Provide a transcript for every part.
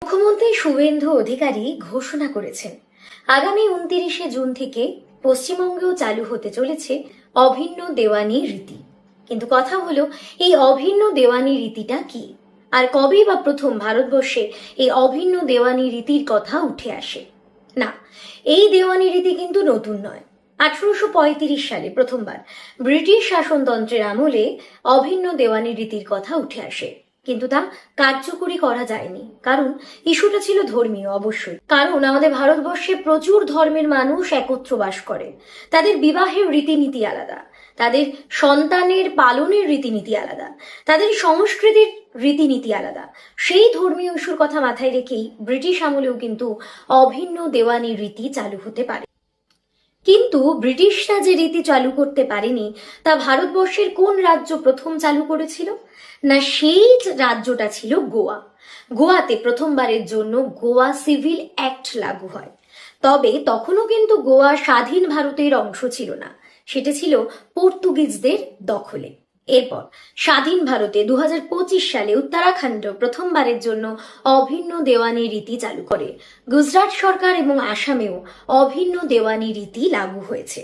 মুখ্যমন্ত্রী শুভেন্দু অধিকারী ঘোষণা করেছেন আগামী 29শে জুন থেকে পশ্চিমবঙ্গেও চালু হতে চলেছে অভিন্ন দেওয়ানি রীতি। কিন্তু কথা হলো, এই অভিন্ন দেওয়ানি রীতিটা কি, আর কবেই বা প্রথম ভারতবর্ষে এই অভিন্ন দেওয়ানি রীতির কথা উঠে আসে? না, এই দেওয়ানি রীতি কিন্তু নতুন নয়। 1835 সালে প্রথমবার ব্রিটিশ শাসনতন্ত্রের আমলে অভিন্ন দেওয়ানি রীতির কথা উঠে আসে, কিন্তু তা কার্যকরী করা যায়নি। কারণ ইস্যুটা ছিল ধর্মীয়, অবশ্যই। কারণ আমাদের ভারতবর্ষে প্রচুর ধর্মের মানুষ একত্র বাস করে। তাদের বিবাহের রীতিনীতি আলাদা, তাদের সন্তানের পালনের রীতিনীতি আলাদা, তাদের সংস্কৃতির রীতিনীতি আলাদা। সেই ধর্মীয় ইস্যুর কথা মাথায় রেখেই ব্রিটিশ আমলেও কিন্তু অভিন্ন দেওয়ানি রীতি চালু হতে পারে। কিন্তু ব্রিটিশরা যে রীতি চালু করতে পারেনি, তা ভারতবর্ষের কোন রাজ্য প্রথম চালু করেছিল? না, সেই রাজ্যটা ছিল গোয়া। গোয়াতে প্রথমবারের জন্য গোয়া সিভিল অ্যাক্ট লাগু হয়। তবে তখনও কিন্তু গোয়া স্বাধীন ভারতের অংশ ছিল না, সেটা ছিল পর্তুগিজদের দখলে। এরপর স্বাধীন ভারতে 2025 সালে উত্তরাখণ্ড প্রথমবারের জন্য অভিন্ন দেওয়ানি রীতি চালু করে। গুজরাট সরকার এবং আসামেও অভিন্ন দেওয়ানি রীতি লাগু হয়েছে,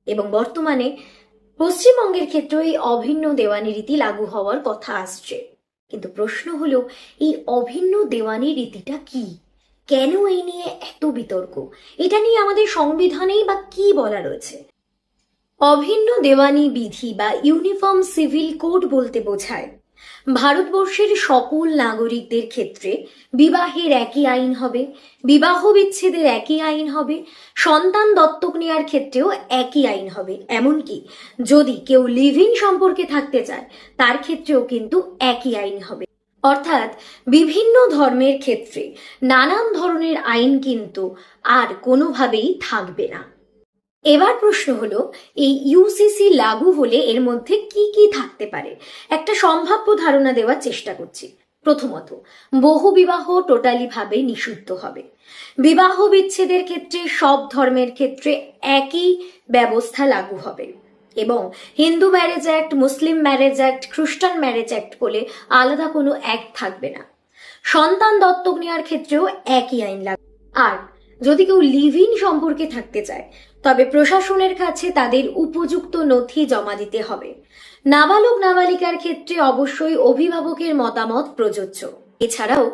এবং বর্তমানে পশ্চিমবঙ্গের ক্ষেত্রেও এই অভিন্ন দেওয়ানি রীতি লাগু হওয়ার কথা আসছে। কিন্তু প্রশ্ন হলো, এই অভিন্ন দেওয়ানি রীতিটা কি? কেন এই নিয়ে এত বিতর্ক? এটা নিয়ে আমাদের সংবিধানেই বা কি বলা রয়েছে? অভিন্ন দেওয়ানি বিধি বা ইউনিফর্ম সিভিল কোড বলতে বোঝায় ভারতবর্ষের সকল নাগরিকদের ক্ষেত্রে বিবাহের একই আইন হবে, বিবাহ বিচ্ছেদের একই আইন হবে, সন্তান দত্তক নেওয়ার ক্ষেত্রেও একই আইন হবে। এমনকি যদি কেউ লিভ ইন সম্পর্কে থাকতে চায়, তার ক্ষেত্রেও কিন্তু একই আইন হবে। অর্থাৎ বিভিন্ন ধর্মের ক্ষেত্রে নানান ধরনের আইন কিন্তু আর কোনোভাবেই থাকবে না। এবার প্রশ্ন হলো, এই ইউসিসি লাগু হলে এর মধ্যে কি কি থাকতে পারে? একটা সম্ভাব্য ধারণা দেওয়ার চেষ্টা করছি। প্রথমত, বহু বিবাহ টোটালি ভাবে নিষিদ্ধ হবে। বিবাহ বিচ্ছেদের ক্ষেত্রে সব ধর্মের ক্ষেত্রে একই ব্যবস্থা লাগু হবে, এবং হিন্দু ম্যারেজ অ্যাক্ট, মুসলিম ম্যারেজ অ্যাক্ট, খ্রিস্টান ম্যারেজ অ্যাক্ট বলে আলাদা কোনো অ্যাক্ট থাকবে না। সন্তান দত্তক নেওয়ার ক্ষেত্রেও একই আইন লাগবে। আর যদি কেউ লিভ ইন সম্পর্কে থাকতে চায়, তবে প্রশাসনের কাছে তাদের উপযুক্ত নথি জমা দিতে হবে। নাবালক নাবালিকার ক্ষেত্রে অবশ্যই অভিভাবকের মতামত প্রযোজ্য। এছাড়াও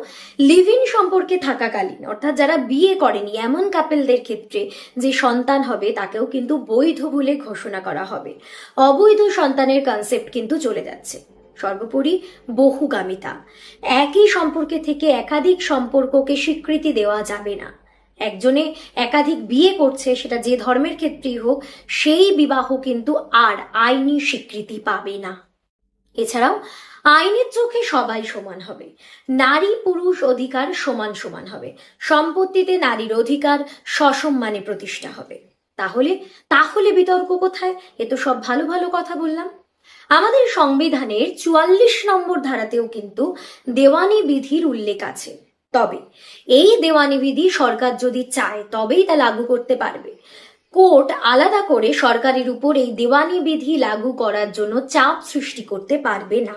লিভ ইন সম্পর্কে থাকাকালীন, অর্থাৎ যারা বিয়ে করেনি এমন কাপেলদের ক্ষেত্রে যে সন্তান হবে তাকেও কিন্তু বৈধ বলে ঘোষণা করা হবে। অবৈধ সন্তানের কনসেপ্ট কিন্তু চলে যাচ্ছে। সর্বোপরি বহুগামিতা, একই সম্পর্কে থেকে একাধিক সম্পর্ককে স্বীকৃতি দেওয়া যাবে না। একজনে একাধিক বিয়ে করছে, সেটা যে ধর্মের ক্ষেত্রেই হোক, সেই বিবাহ কিন্তু আর আইনি স্বীকৃতি পাবে না। এছাড়াও আইনের চোখে সবাই সমান হবে, নারী পুরুষ অধিকার সমান সমান হবে, সম্পত্তিতে নারীর অধিকার সসম্মানে প্রতিষ্ঠা হবে। তাহলে তাহলে বিতর্ক কোথায়? এ তো সব ভালো ভালো কথা বললাম। আমাদের সংবিধানের 44 নম্বর ধারাতেও কিন্তু দেওয়ানি বিধির উল্লেখ আছে। তবে এই দেওয়ানি বিধি সরকার যদি চায় তবেই তা লাগু করতে পারবে। কোর্ট আলাদা করে সরকারের উপর এই দেওয়ানি বিধি লাগু করার জন্য চাপ সৃষ্টি করতে পারবে না।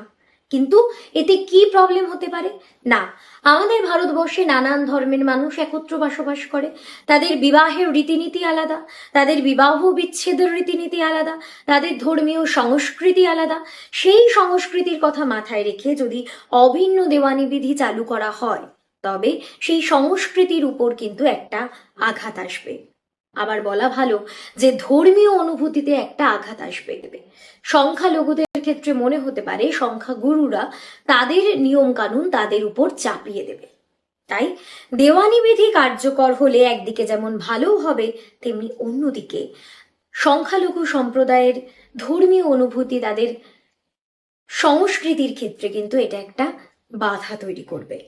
কিন্তু এতে কি প্রবলেম হতে পারে? না, আমাদের ভারতবর্ষে নানান ধর্মের মানুষ একত্র বসবাস করে। তাদের বিবাহের রীতিনীতি আলাদা, তাদের বিবাহ বিচ্ছেদের রীতিনীতি আলাদা, তাদের ধর্মীয় সংস্কৃতি আলাদা। সেই সংস্কৃতির কথা মাথায় রেখে যদি অভিন্ন দেওয়ানি বিধি চালু করা হয়, তবে সেই সংস্কৃতির উপর কিন্তু একটা আঘাত আসবে। আবার বলা ভালো যে ধর্মীয় অনুভূতিতে একটা আঘাত আসবে। সংখ্যালঘুদের ক্ষেত্রে মনে হতে পারে সংখ্যাগুরুরা তাদের নিয়ম কানুন তাদের উপর চাপিয়ে দেবে। তাই দেওয়ানি বিধি কার্যকর হলে একদিকে যেমন ভালো হবে, তেমনি অন্যদিকে সংখ্যালঘু সম্প্রদায়ের ধর্মীয় অনুভূতি, তাদের সংস্কৃতির ক্ষেত্রে কিন্তু এটা একটা বাধা তৈরি করবে।